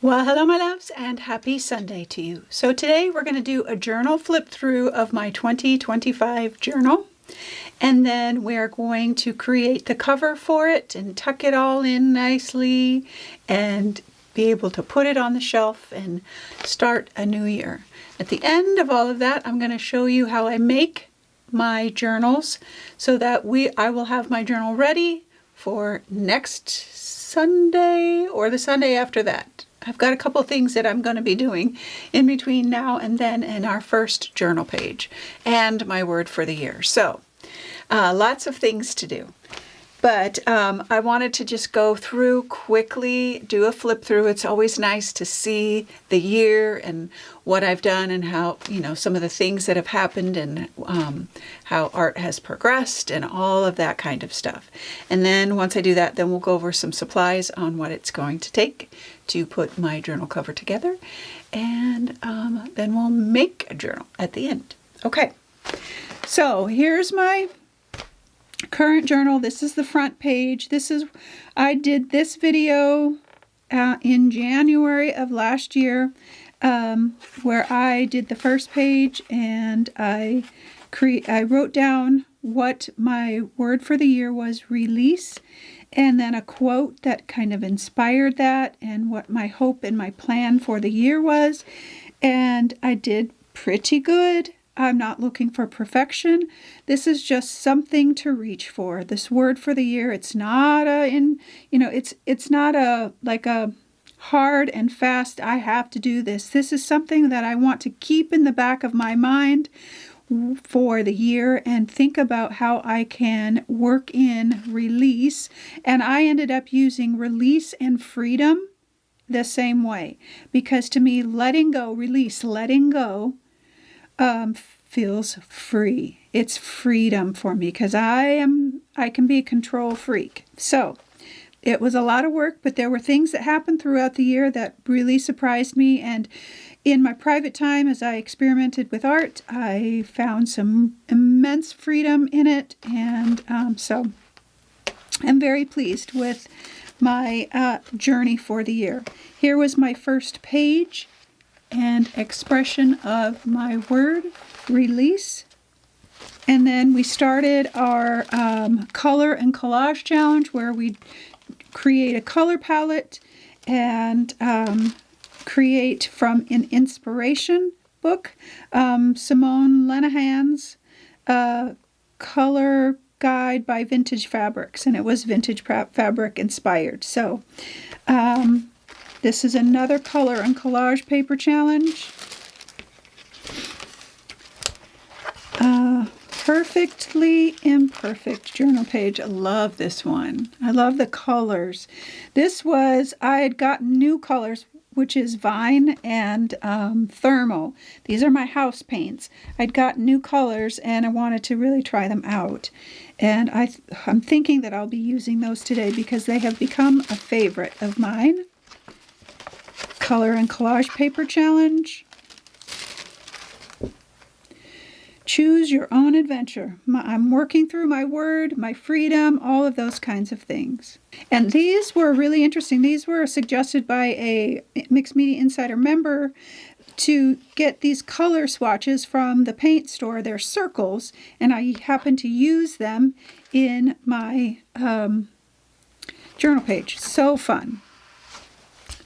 Well, hello my loves and happy Sunday to you. So today we're going to do a journal flip through of my 2025 journal. And then we're going to create the cover for it and tuck it all in nicely and be able to put it on the shelf and start a new year. At the end of all of that, I'm going to show you how I make my journals so that I will have my journal ready for next Sunday or the Sunday after that. I've got a couple things that I'm going to be doing in between now and then in our first journal page and my word for the year. So lots of things to do. But I wanted to just go through quickly, do a flip through. It's always nice to see the year and what I've done and how, some of the things that have happened and how art has progressed and all of that kind of stuff. And then once I do that, then we'll go over some supplies on what it's going to take to put my journal cover together. And then we'll make a journal at the end. Okay, so here's my current journal. This is the front page. I did this video in January of last year where I did the first page and I wrote down what my word for the year was, release, and then a quote that kind of inspired that and what my hope and my plan for the year was. And I did pretty good. I'm not looking for perfection. This is just something to reach for. This word for the year, it's not it's not a hard and fast, I have to do this. This is something that I want to keep in the back of my mind for the year and think about how I can work in release. And I ended up using release and freedom the same way, because to me, letting go, release, letting go, feels free. It's freedom for me because I can be a control freak. So it was a lot of work, but there were things that happened throughout the year that really surprised me. And in my private time, as I experimented with art, I found some immense freedom in it. And so I'm very pleased with my journey for the year. Here was my first page and expression of my word, release. And then we started our color and collage challenge where we create a color palette and create from an inspiration book, Simone Lenahan's color guide by Vintage Fabrics, and it was vintage fabric inspired. So this is another color and collage paper challenge. Perfectly Imperfect journal page. I love this one. I love the colors. I had gotten new colors, which is Vine and Thermal. These are my house paints. I'd gotten new colors and I wanted to really try them out. And I'm thinking that I'll be using those today because they have become a favorite of mine. Color and collage paper challenge. Choose your own adventure. I'm working through my word, my freedom, all of those kinds of things. And these were really interesting. These were suggested by a Mixed Media Insider member to get these color swatches from the paint store. They're circles, and I happen to use them in my journal page. So fun.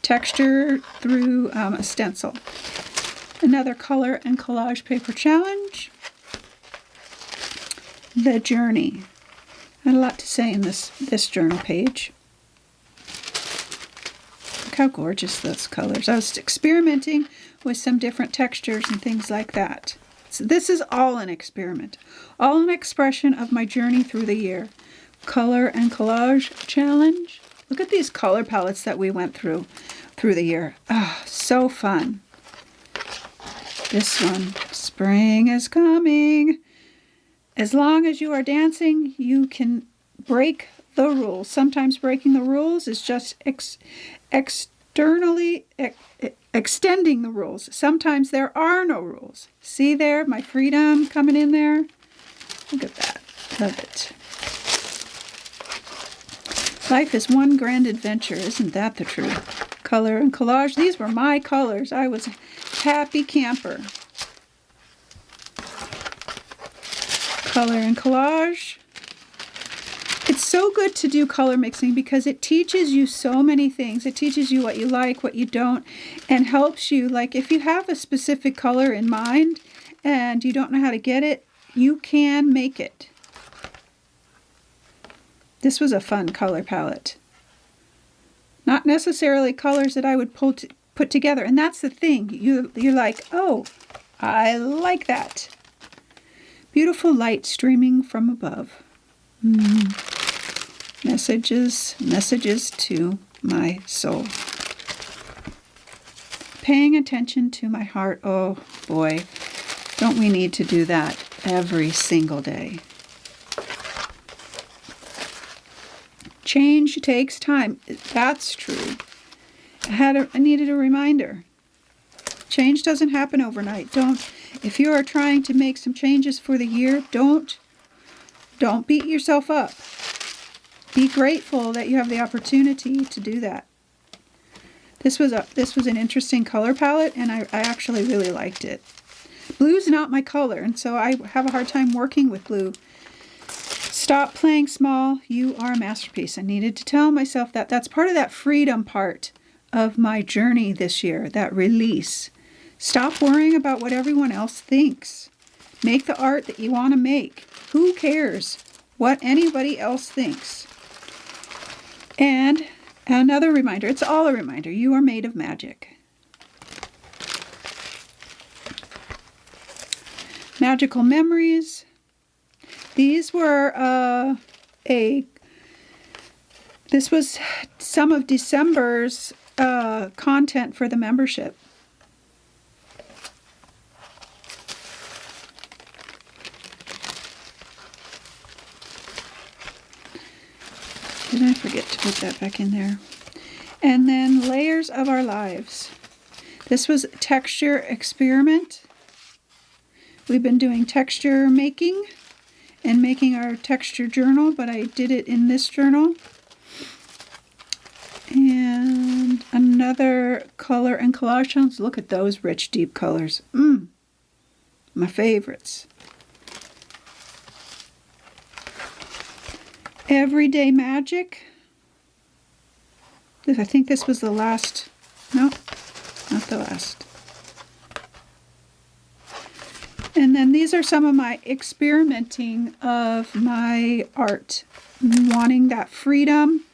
Texture through a stencil. Another color and collage paper challenge. The journey. I had a lot to say in this journal page. Look how gorgeous those colors. I was experimenting with some different textures and things like that. So this is all an experiment. All an expression of my journey through the year. Color and collage challenge. Look at these color palettes that we went through the year. Ah, oh, so fun. This one, spring is coming. As long as you are dancing, you can break the rules. Sometimes breaking the rules is just externally extending the rules. Sometimes there are no rules. See there, my freedom coming in there? Look at that. Love it. Life is one grand adventure. Isn't that the truth? Color and collage. These were my colors. I was a happy camper. Color and collage. It's so good to do color mixing because it teaches you so many things. It teaches you what you like, what you don't, and helps you. Like if you have a specific color in mind and you don't know how to get it, you can make it. This was a fun color palette. Not necessarily colors that I would put together. And that's the thing. You're like, oh, I like that. Beautiful light streaming from above. Messages to my soul. Paying attention to my heart. Oh boy, don't we need to do that every single day? Change takes time. That's true. I needed a reminder. Change doesn't happen overnight. If you are trying to make some changes for the year, don't beat yourself up. Be grateful that you have the opportunity to do that. This was an interesting color palette, and I actually really liked it. Blue's not my color, and so I have a hard time working with blue. Stop playing small. You are a masterpiece. I needed to tell myself that. That's part of that freedom part of my journey this year, that release. Stop worrying about what everyone else thinks. Make the art that you want to make. Who cares what anybody else thinks? And another reminder, it's all a reminder, you are made of magic. Magical memories. These were this was some of December's content for the membership. Did I forget to put that back in there? And then layers of our lives. This was texture experiment. We've been doing texture making and making our texture journal, but I did it in this journal. And another color and collage challenge. Look at those rich, deep colors. My favorites. Everyday magic. I think this was the last. No, not the last. And then these are some of my experimenting of my art. Wanting that freedom,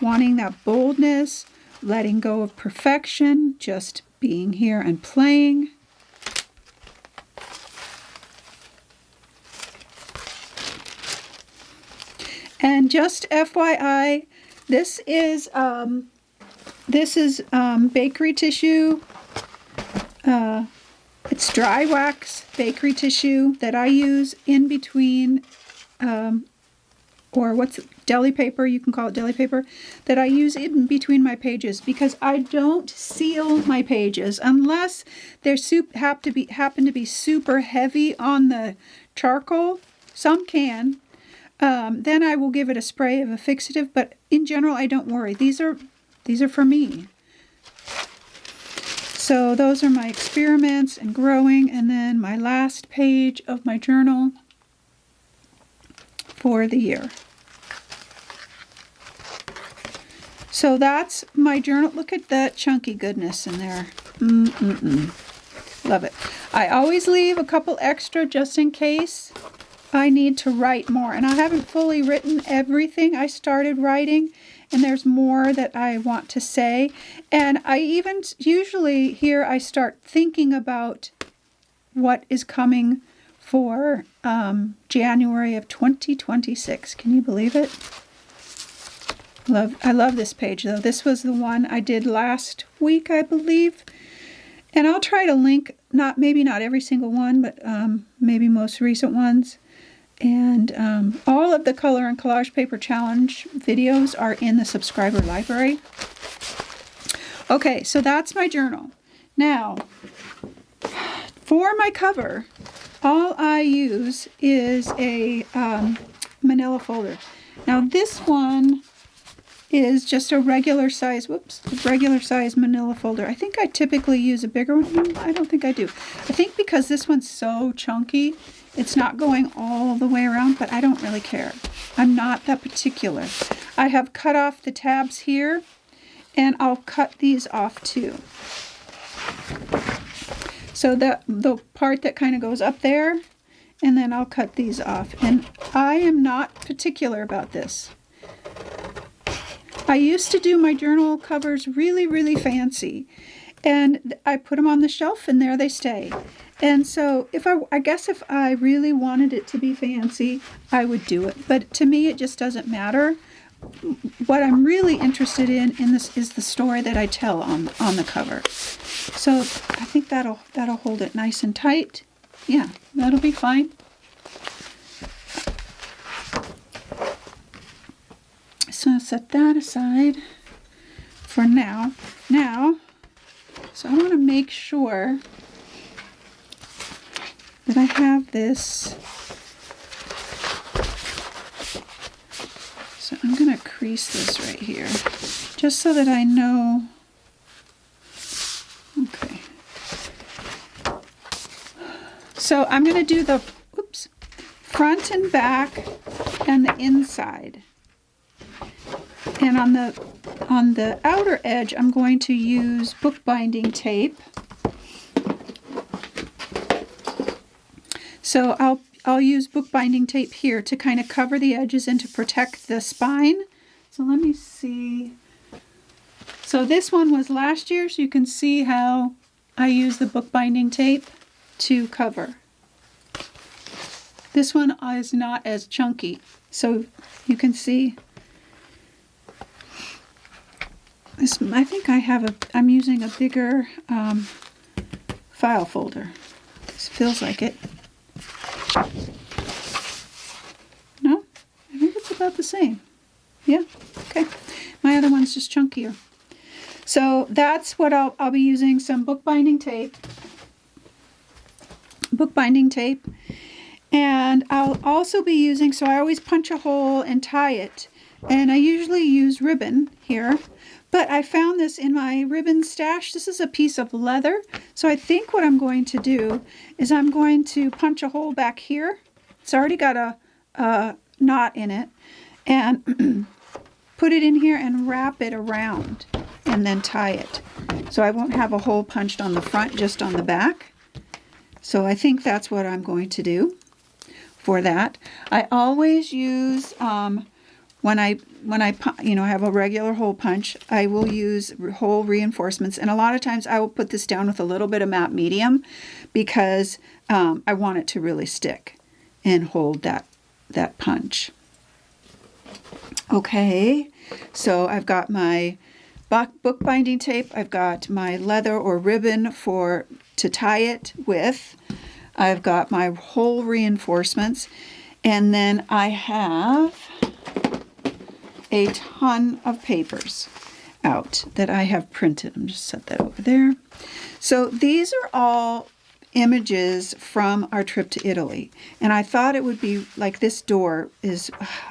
wanting that boldness, letting go of perfection, just being here and playing. And just FYI, this is bakery tissue. It's dry wax bakery tissue that I use in between, or deli paper, you can call it deli paper, that I use in between my pages because I don't seal my pages unless they happen to be super heavy on the charcoal. Some can. Then I will give it a spray of a fixative, but in general, I don't worry. These are for me. So those are my experiments and growing, and then my last page of my journal for the year. So that's my journal. Look at that chunky goodness in there. Love it. I always leave a couple extra just in case I need to write more. And I haven't fully written everything I started writing, and there's more that I want to say. And I even usually here I start thinking about what is coming for January of 2026. Can you believe it? I love this page though. This was the one I did last week, I believe. And I'll try to link, maybe not every single one, but maybe most recent ones. And all of the Color and Collage Paper Challenge videos are in the subscriber library. Okay, so that's my journal. Now, for my cover, all I use is a manila folder. Now this one is just a regular size, regular size manila folder. I think I typically use a bigger one. I don't think I do. I think because this one's so chunky, it's not going all the way around, but I don't really care. I'm not that particular. I have cut off the tabs here, and I'll cut these off too. So the part that kind of goes up there, and then I'll cut these off. And I am not particular about this. I used to do my journal covers really, really fancy, and I put them on the shelf and there they stay. And so I guess if I really wanted it to be fancy, I would do it. But to me, it just doesn't matter. What I'm really interested in this is the story that I tell on the cover. So I think that'll hold it nice and tight. Yeah, that'll be fine. So set that aside for now. So I want to make sure that I have this. So I'm going to crease this right here, just so that I know. Okay. So I'm going to do the front and back and the inside. And on the outer edge, I'm going to use bookbinding tape. So I'll use bookbinding tape here to kind of cover the edges and to protect the spine. So let me see. So this one was last year, so you can see how I use the bookbinding tape to cover. This one is not as chunky, so you can see. I think I'm using a bigger file folder. This feels like it. No? I think it's about the same. Yeah, okay. My other one's just chunkier. So that's what I'll be using, some bookbinding tape. And I'll also be using, so I always punch a hole and tie it. And I usually use ribbon here. But I found this in my ribbon stash. This is a piece of leather. So I think what I'm going to do is I'm going to punch a hole back here. It's already got a knot in it. And put it in here and wrap it around and then tie it. So I won't have a hole punched on the front, just on the back. So I think that's what I'm going to do for that. I always use, when I have a regular hole punch, I will use hole reinforcements. And a lot of times I will put this down with a little bit of matte medium because I want it to really stick and hold that punch. Okay, so I've got my bookbinding tape. I've got my leather or ribbon to tie it with. I've got my hole reinforcements. And then I have a ton of papers out that I have printed. I'm just set that over there. So these are all images from our trip to Italy. And I thought it would be like this door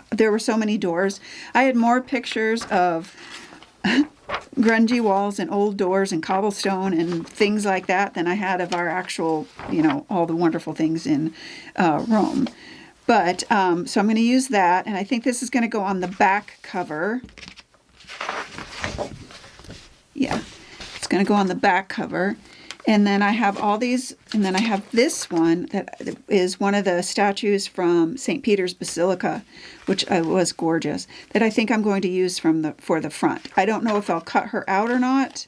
there were so many doors. I had more pictures of grungy walls and old doors and cobblestone and things like that than I had of our actual, all the wonderful things in Rome. But, so I'm going to use that, and I think this is going to go on the back cover. Yeah, it's going to go on the back cover. And then I have all these, and then I have this one that is one of the statues from St. Peter's Basilica, which was gorgeous, that I think I'm going to use for the front. I don't know if I'll cut her out or not.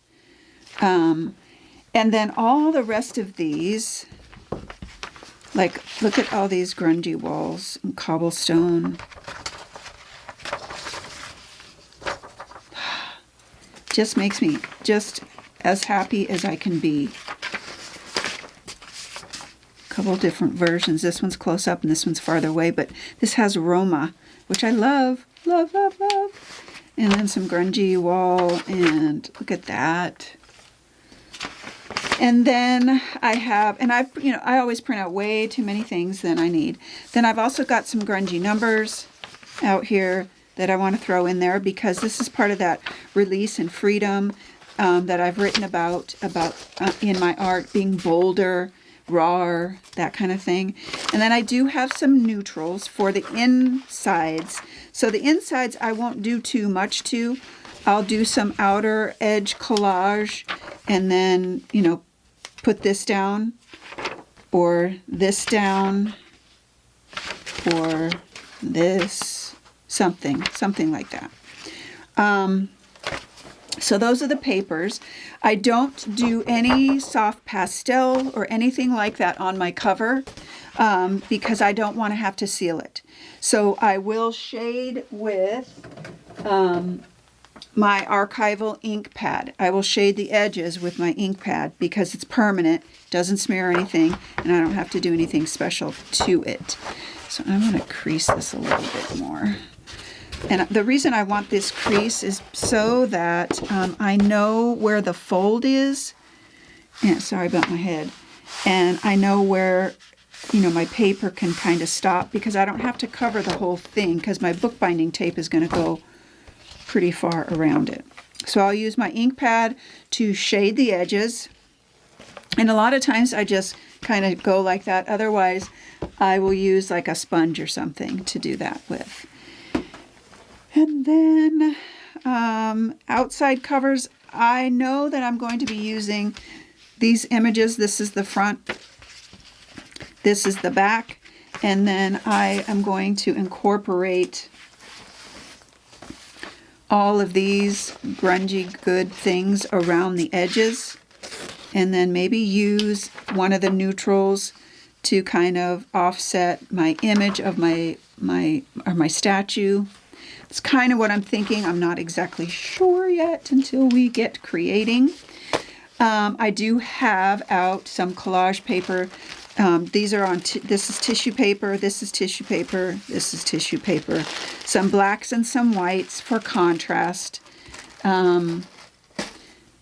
And then all the rest of these, like, look at all these grungy walls and cobblestone. Just makes me just as happy as I can be. A couple different versions. This one's close up and this one's farther away, but this has Roma, which I love, love, love, love. And then some grungy wall, and look at that. And then I have, and I always print out way too many things than I need. Then I've also got some grungy numbers out here that I want to throw in there, because this is part of that release and freedom that I've written about in my art, being bolder, rawer, that kind of thing. And then I do have some neutrals for the insides. So the insides I won't do too much to. I'll do some outer edge collage and then, you know, put this down or this down or this, something like that. So those are the papers. I don't do any soft pastel or anything like that on my cover because I don't want to have to seal it. So I will shade with my archival ink pad. I will shade the edges with my ink pad because it's permanent, doesn't smear anything, and I don't have to do anything special to it. So I'm going to crease this a little bit more. And the reason I want this crease is so that I know where the fold is. Yeah, sorry about my head. And I know where, you know, my paper can kind of stop, because I don't have to cover the whole thing because my bookbinding tape is going to go pretty far around it. So I'll use my ink pad to shade the edges. And a lot of times I just kind of go like that. Otherwise, I will use like a sponge or something to do that with. And then outside covers, I know that I'm going to be using these images. This is the front, this is the back, and then I am going to incorporate all of these grungy good things around the edges, and then maybe use one of the neutrals to kind of offset my image of my statue. It's kind of what I'm thinking. I'm not exactly sure yet until we get creating. I do have out some collage paper. These are on, this is tissue paper, this is tissue paper, this is tissue paper. Some blacks and some whites for contrast. I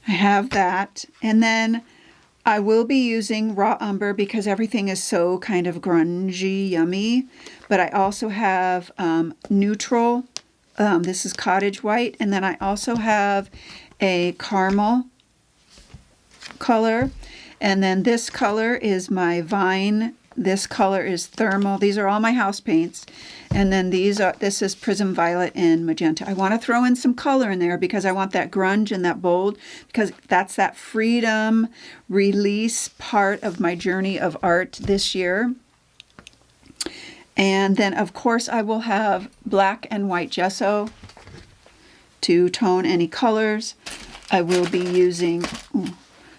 have that. And then I will be using raw umber because everything is so kind of grungy, yummy. But I also have neutral. This is cottage white, and then I also have a caramel color, and then this color is my vine. This color is thermal. These are all my house paints, and then this is prism violet and magenta. I want to throw in some color in there because I want that grunge and that bold, because that's that freedom release part of my journey of art this year. And then, of course, I will have black and white gesso to tone any colors. I will be using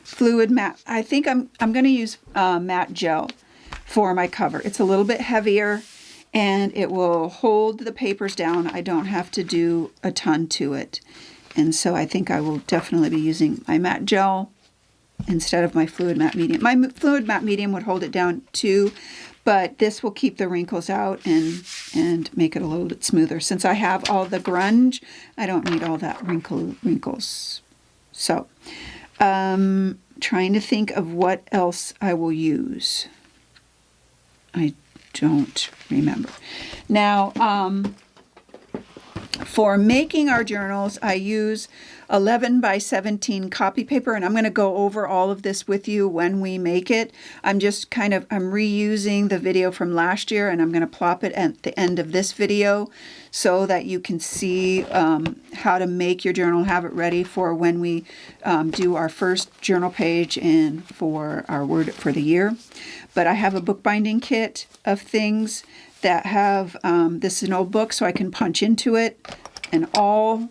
fluid matte. I think I'm going to use matte gel for my cover. It's a little bit heavier, and it will hold the papers down. I don't have to do a ton to it. And so I think I will definitely be using my matte gel instead of my fluid matte medium. My fluid matte medium would hold it down too, but this will keep the wrinkles out and make it a little bit smoother. Since I have all the grunge, I don't need all that wrinkles. So, trying to think of what else I will use. I don't remember. Now, for making our journals, I use 11 by 17 copy paper, and I'm going to go over all of this with you when we make it. I'm reusing the video from last year, and I'm going to plop it at the end of this video so that you can see how to make your journal, have it ready for when we do our first journal page and for our word for the year. But I have a bookbinding kit of things that have, this is an old book, so I can punch into it, and all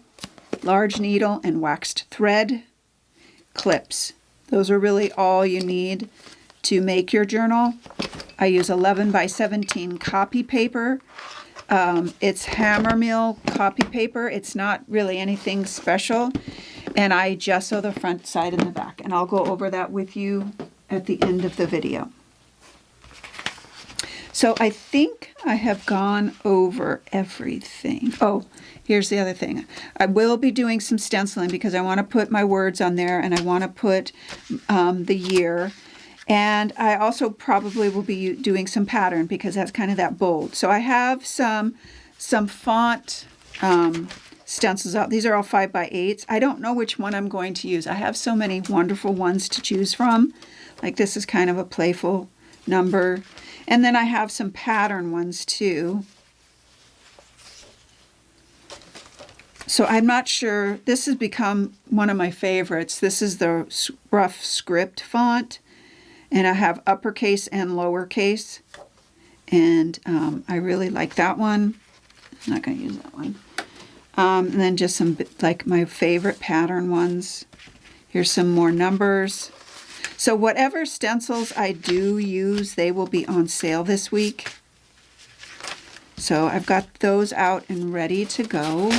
large needle and waxed thread clips. Those are really all you need to make your journal. I use 11 by 17 copy paper. It's hammer mill copy paper. It's not really anything special. And I gesso the front side and the back. And I'll go over that with you at the end of the video. So I think I have gone over everything. Oh, here's the other thing. I will be doing some stenciling because I want to put my words on there, and I want to put the year. And I also probably will be doing some pattern because that's kind of that bold. So I have some font stencils out. These are all 5x8s. I don't know which one I'm going to use. I have so many wonderful ones to choose from. Like this is kind of a playful number. And then I have some pattern ones too. So I'm not sure. This has become one of my favorites. This is the rough script font. And I have uppercase and lowercase. And I really like that one. I'm not going to use that one. And then just some, like, my favorite pattern ones. Here's some more numbers. So whatever stencils I do use, they will be on sale this week. So I've got those out and ready to go.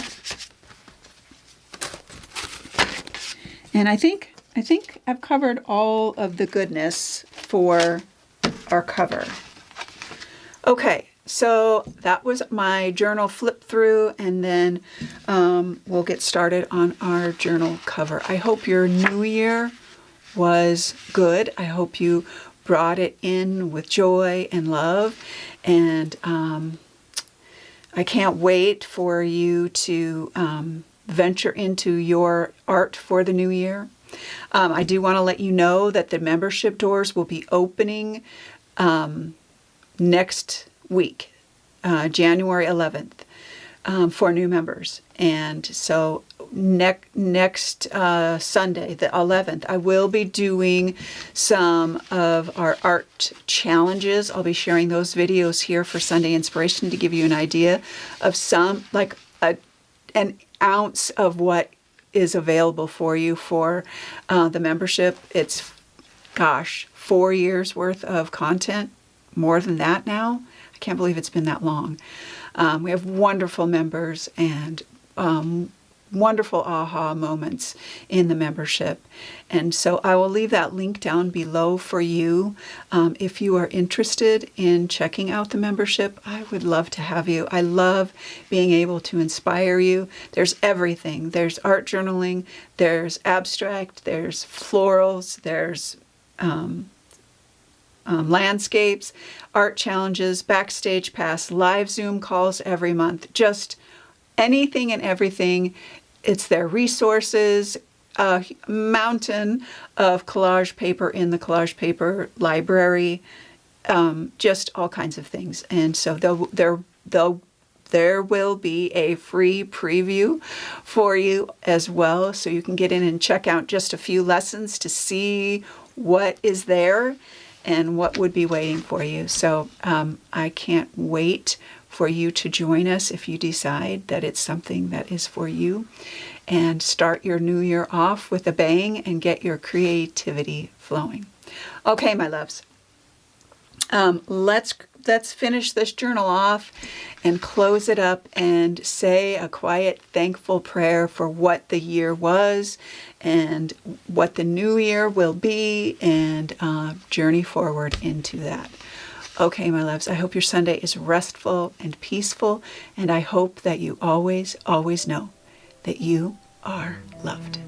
And I think I've covered all of the goodness for our cover. Okay, so that was my journal flip through, and then we'll get started on our journal cover. I hope your new year was good. I hope you brought it in with joy and love, and I can't wait for you to venture into your art for the new year. I do want to let you know that the membership doors will be opening next week, January 11th, for new members. And so next Sunday, the 11th, I will be doing some of our art challenges. I'll be sharing those videos here for Sunday Inspiration to give you an idea of some, like an ounce of what is available for you for the membership. It's, 4 years worth of content, more than that now. I can't believe it's been that long. We have wonderful members and wonderful aha moments in the membership. And so I will leave that link down below for you. If you are interested in checking out the membership, I would love to have you. I love being able to inspire you. There's everything. There's art journaling, there's abstract, there's florals, there's landscapes, art challenges, backstage pass, live Zoom calls every month, just anything and everything. It's their resources, a mountain of collage paper in the collage paper library, just all kinds of things. And so there will be a free preview for you as well, so you can get in and check out just a few lessons to see what is there and what would be waiting for you. So I can't wait for you to join us if you decide that it's something that is for you, and start your new year off with a bang and get your creativity flowing. Okay, my loves, let's finish this journal off and close it up and say a quiet, thankful prayer for what the year was and what the new year will be, and journey forward into that. Okay, my loves, I hope your Sunday is restful and peaceful, and I hope that you always, always know that you are loved.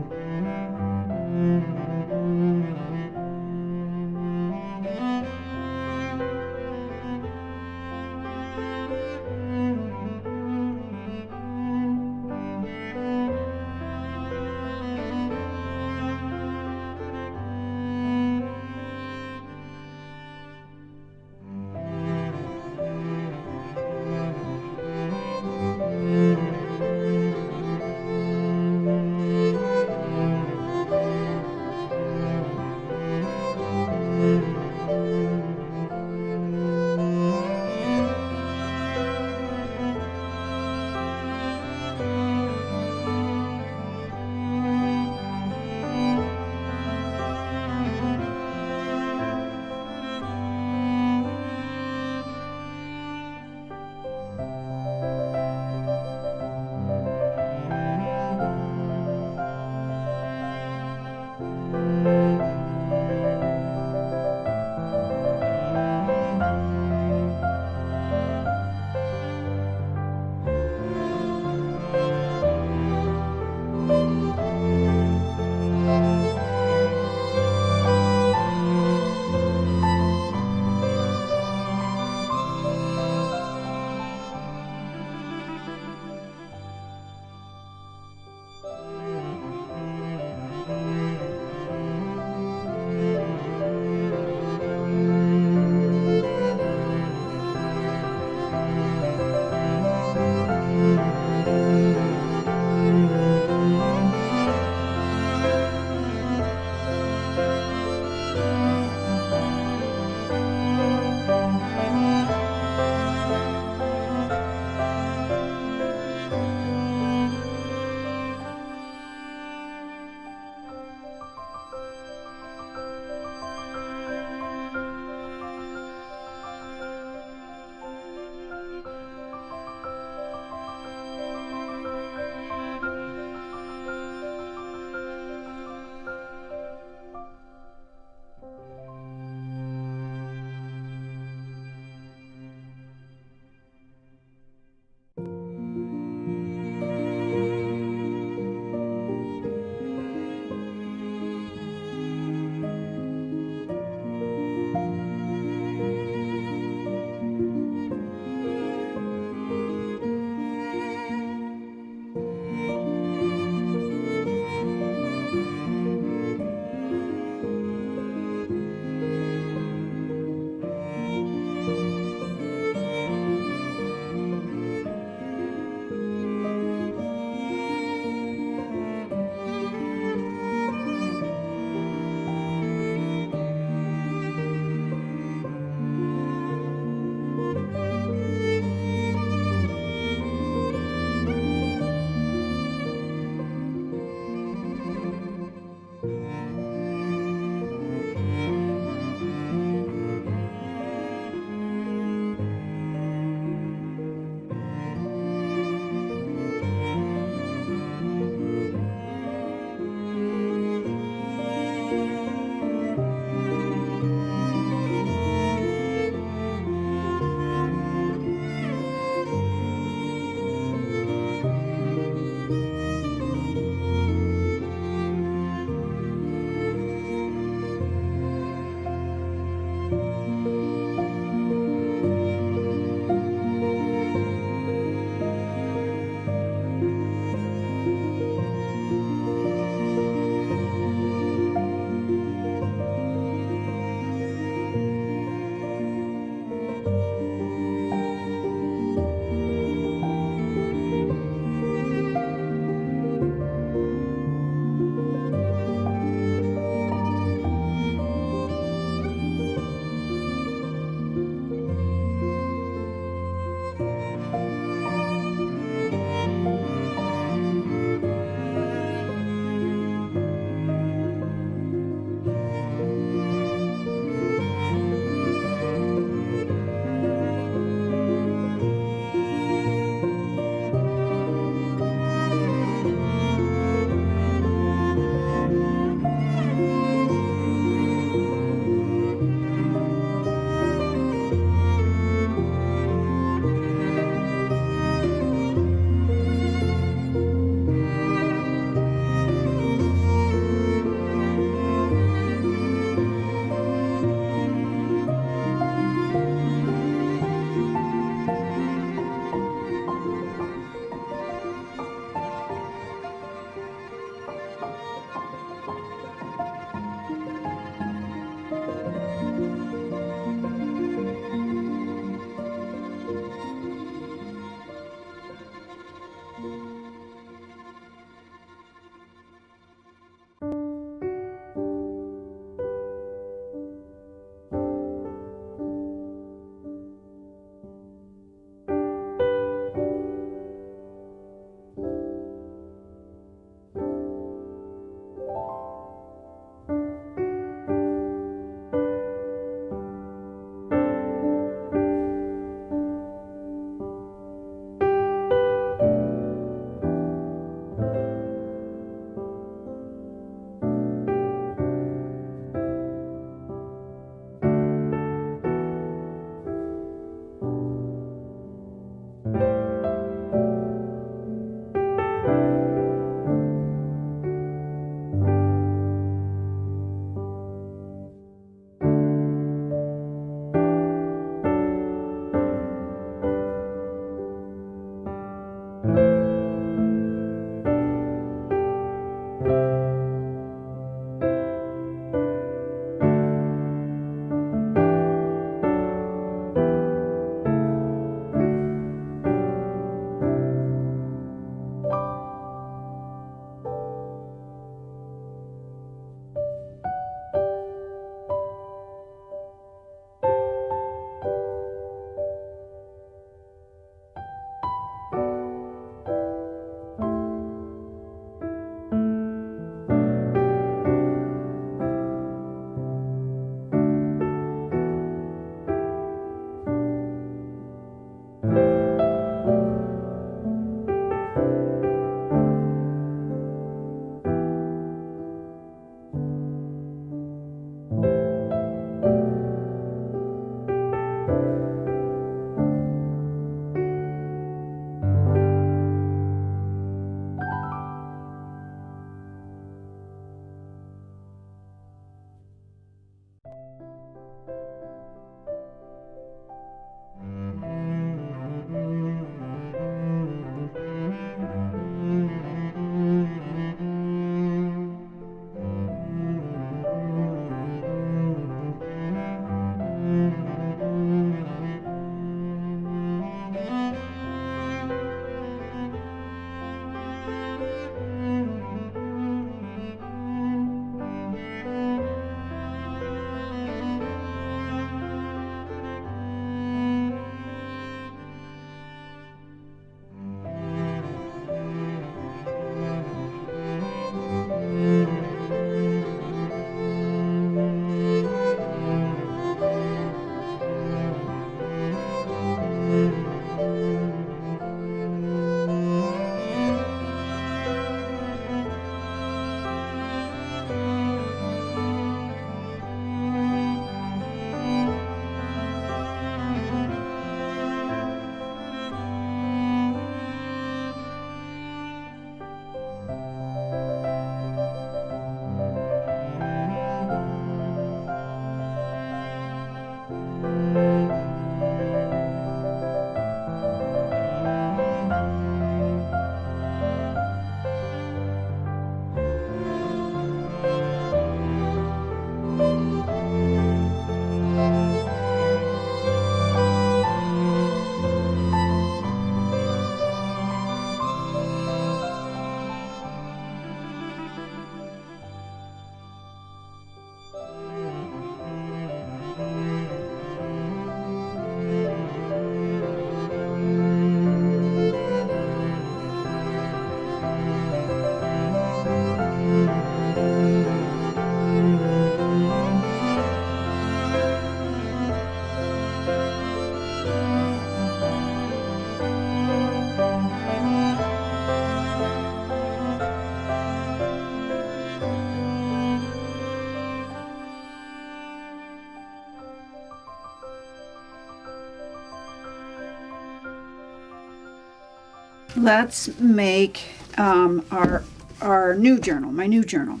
let's make our new journal, my new journal.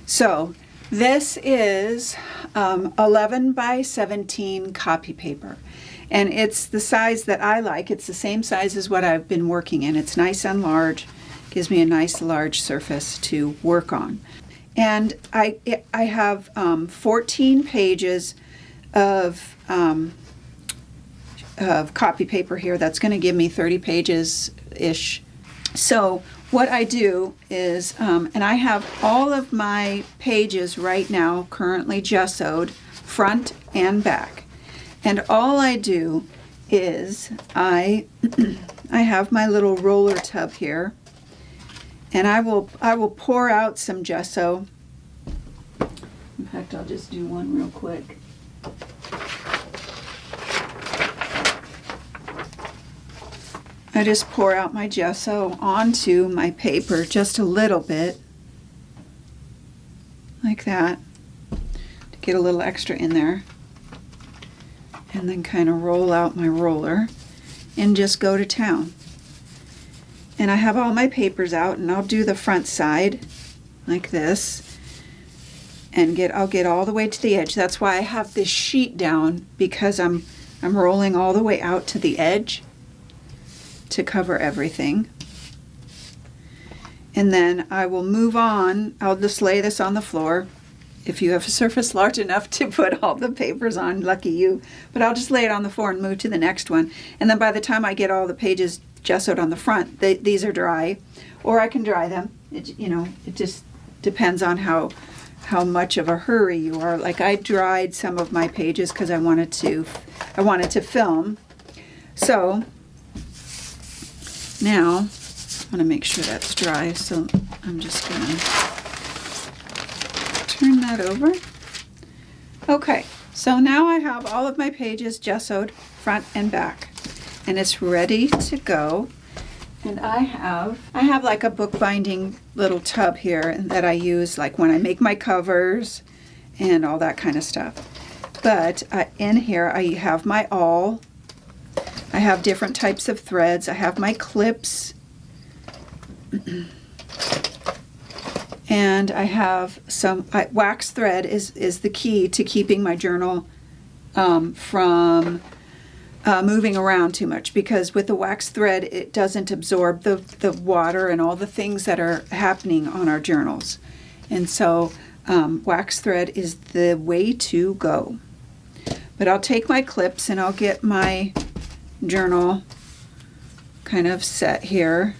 So this is 11 by 17 copy paper. And it's the size that I like. It's the same size as what I've been working in. It's nice and large. Gives me a nice large surface to work on. And I have 14 pages of copy paper here. That's going to give me 30 pages-ish. So what I do is, and I have all of my pages right now currently gessoed, front and back. And all I do is I have my little roller tub here, and I will pour out some gesso. In fact, I'll just do one real quick. I just pour out my gesso onto my paper just a little bit, like that, to get a little extra in there. And then kind of roll out my roller and just go to town. And I have all my papers out, and I'll do the front side like this, and I'll get all the way to the edge. That's why I have this sheet down, because I'm rolling all the way out to the edge to cover everything. And then I will move on. I'll just lay this on the floor. If you have a surface large enough to put all the papers on, lucky you. But I'll just lay it on the floor and move to the next one. And then by the time I get all the pages gessoed on the front, these are dry. Or I can dry them. It just depends on how much of a hurry you are. Like, I dried some of my pages because I wanted to film. So now I want to make sure that's dry. So I'm just going to turn that over. Okay, so now I have all of my pages gessoed front and back, and it's ready to go. And I have like a bookbinding little tub here that I use like when I make my covers and all that kind of stuff. But in here I have my awl. I have different types of threads. I have my clips. And I have some wax thread is the key to keeping my journal from moving around too much, because with the wax thread it doesn't absorb the water and all the things that are happening on our journals. And so wax thread is the way to go. But I'll take my clips and I'll get my journal kind of set here.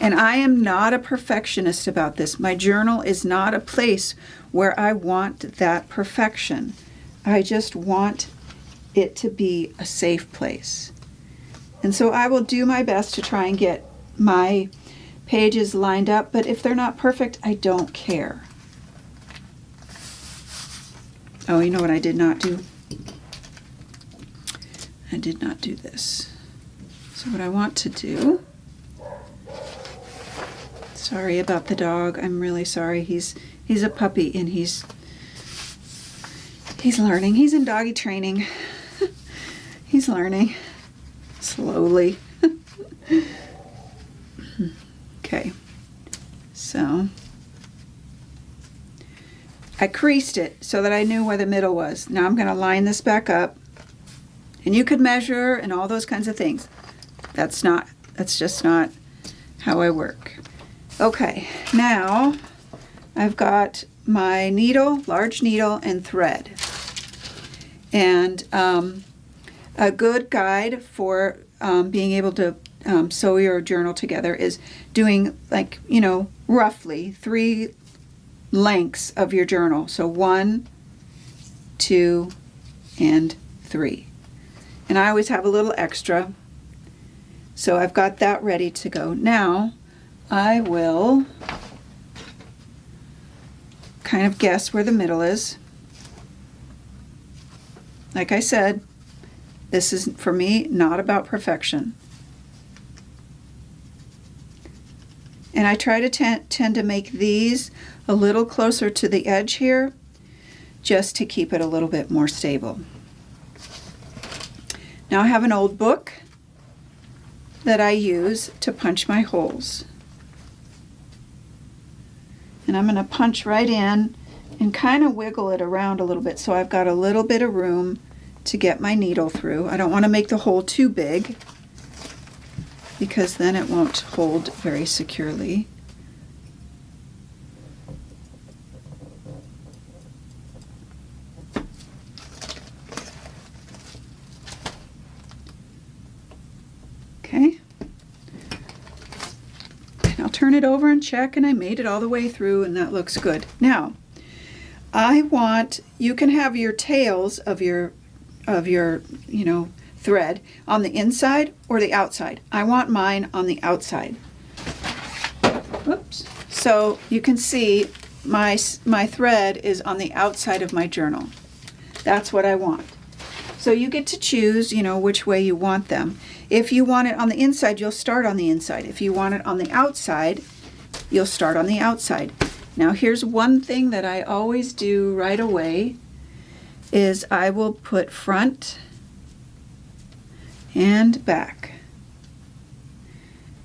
And I am not a perfectionist about this. My journal is not a place where I want that perfection. I just want it to be a safe place. And so I will do my best to try and get my pages lined up, but if they're not perfect, I don't care. Oh, you know what I did not do? I did not do this. So what I want to do, sorry about the dog. I'm really sorry. He's a puppy and he's learning. He's in doggy training. He's learning slowly. Okay. So I creased it so that I knew where the middle was. Now I'm going to line this back up. And you could measure and all those kinds of things. That's just not how I work. Okay, now I've got my needle, large needle, and thread. And a good guide for being able to sew your journal together is doing, like, roughly 3 lengths of your journal. So 1, 2, and 3. And I always have a little extra. So I've got that ready to go. Now I will kind of guess where the middle is. Like I said, this is, for me, not about perfection. And I try to tend to make these a little closer to the edge here, just to keep it a little bit more stable. Now I have an old book that I use to punch my holes. And I'm going to punch right in and kind of wiggle it around a little bit so I've got a little bit of room to get my needle through. I don't want to make the hole too big because then it won't hold very securely. Okay. And I'll turn it over and check, and I made it all the way through, and that looks good. Now, you can have your tails of your thread on the inside or the outside. I want mine on the outside. Whoops. So you can see my thread is on the outside of my journal. That's what I want. So you get to choose, which way you want them. If you want it on the inside, you'll start on the inside. If you want it on the outside, you'll start on the outside. Now here's one thing that I always do right away is I will put front and back,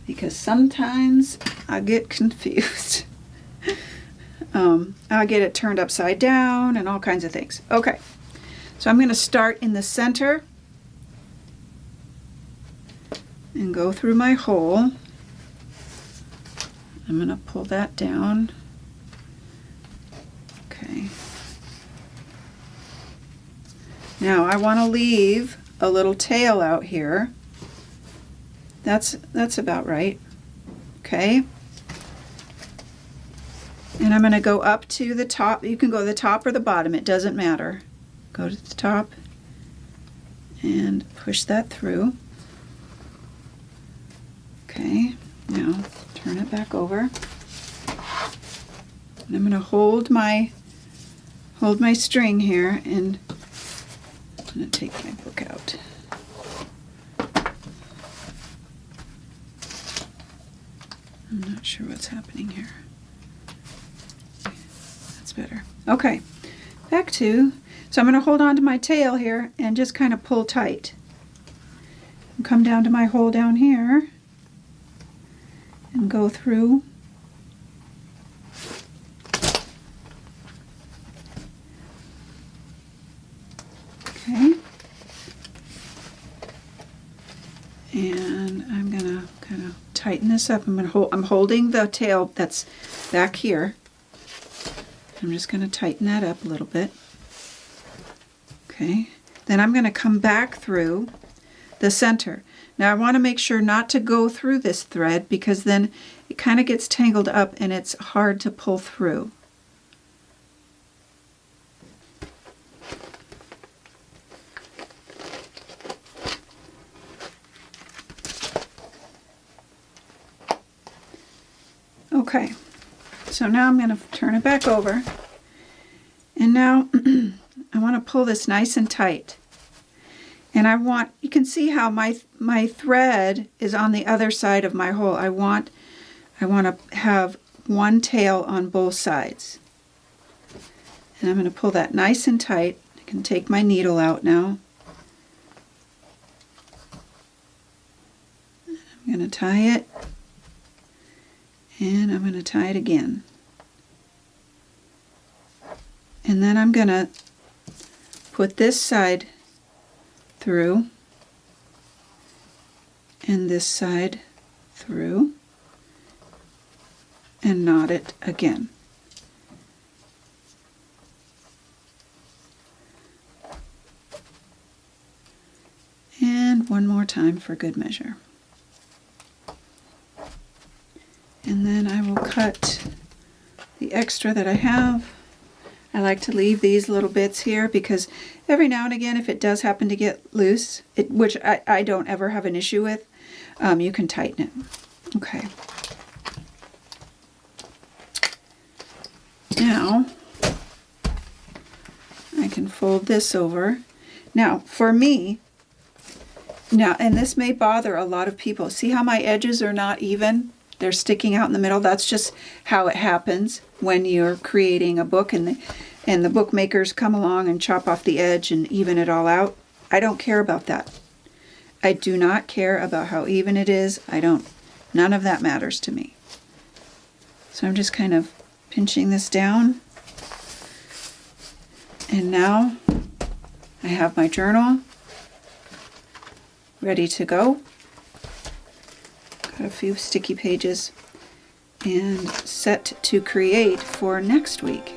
because sometimes I get confused. I'll get it turned upside down and all kinds of things. Okay, so I'm going to start in the center and go through my hole. I'm going to pull that down. Okay. Now I want to leave a little tail out here. That's about right. Okay. And I'm going to go up to the top. You can go to the top or the bottom, it doesn't matter. Go to the top and push that through. Okay, now turn it back over. And I'm going to hold my string here, and I'm going to take my book out. I'm not sure what's happening here. That's better. Okay, back to, so I'm going to hold on to my tail here and just kind of pull tight. And come down to my hole down here and go through. Okay. And I'm going to kind of tighten this up. I'm holding the tail that's back here. I'm just going to tighten that up a little bit. Okay. Then I'm going to come back through the center. Now I want to make sure not to go through this thread, because then it kind of gets tangled up and it's hard to pull through. Okay, so now I'm going to turn it back over, and now I want to pull this nice and tight. And you can see how my thread is on the other side of my hole. I want to have one tail on both sides. And I'm going to pull that nice and tight. I can take my needle out now. I'm going to tie it. And I'm going to tie it again. And then I'm going to put this side through and this side through and knot it again. And one more time for good measure. And then I will cut the extra that I have. I like to leave these little bits here because every now and again, if it does happen to get loose, which I don't ever have an issue with, you can tighten it. Okay. Now, I can fold this over. Now, for me, and this may bother a lot of people. See how my edges are not even? They're sticking out in the middle. That's just how it happens when you're creating a book and the bookmakers come along and chop off the edge and even it all out. I don't care about that. I do not care about how even it is. None of that matters to me. So I'm just kind of pinching this down. And now I have my journal ready to go. Got a few sticky pages and set to create for next week.